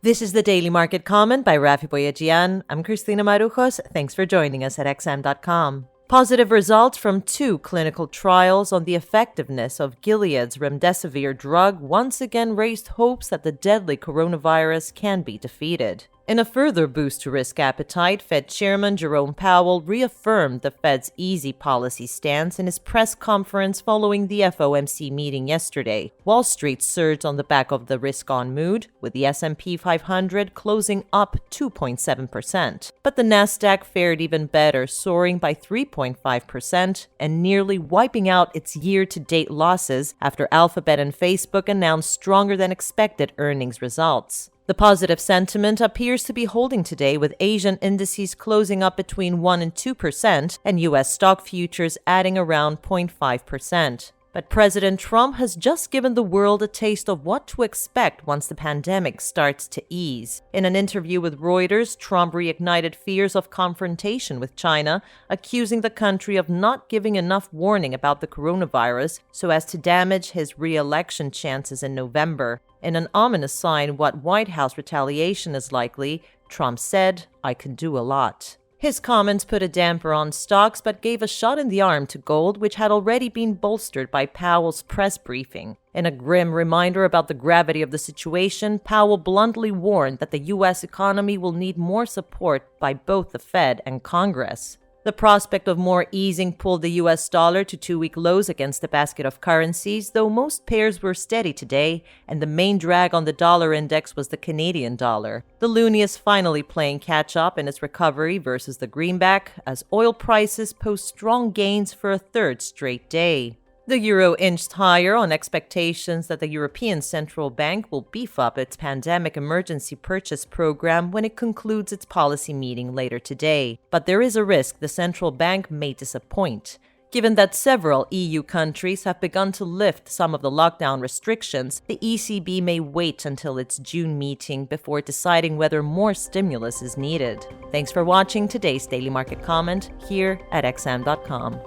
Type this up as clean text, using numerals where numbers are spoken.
This is the Daily Market Comment by Rafi Boyajian. I'm Cristina Marujos. Thanks for joining us at xm.com. Positive results from 2 clinical trials on the effectiveness of Gilead's remdesivir drug once again raised hopes that the deadly coronavirus can be defeated. In a further boost to risk appetite, Fed Chairman Jerome Powell reaffirmed the Fed's easy policy stance in his press conference following the FOMC meeting yesterday. Wall Street surged on the back of the risk-on mood, with the S&P 500 closing up 2.7%. But the Nasdaq fared even better, soaring by 3.5% and nearly wiping out its year-to-date losses after Alphabet and Facebook announced stronger-than-expected earnings results. The positive sentiment appears to be holding today, with Asian indices closing up between 1% and 2% and U.S. stock futures adding around 0.5%. But President Trump has just given the world a taste of what to expect once the pandemic starts to ease. In an interview with Reuters, Trump reignited fears of confrontation with China, accusing the country of not giving enough warning about the coronavirus so as to damage his re-election chances in November. In an ominous sign what White House retaliation is likely, Trump said, "I can do a lot." His comments put a damper on stocks but gave a shot in the arm to gold, which had already been bolstered by Powell's press briefing. In a grim reminder about the gravity of the situation, Powell bluntly warned that the U.S. economy will need more support by both the Fed and Congress. The prospect of more easing pulled the U.S. dollar to 2-week lows against a basket of currencies, though most pairs were steady today, and the main drag on the dollar index was the Canadian dollar. The loonie is finally playing catch-up in its recovery versus the greenback, as oil prices post strong gains for a third straight day. The euro inched higher on expectations that the European Central Bank will beef up its pandemic emergency purchase program when it concludes its policy meeting later today. But there is a risk the central bank may disappoint. Given that several EU countries have begun to lift some of the lockdown restrictions, the ECB may wait until its June meeting before deciding whether more stimulus is needed. Thanks for watching today's Daily Market Comment here at xm.com.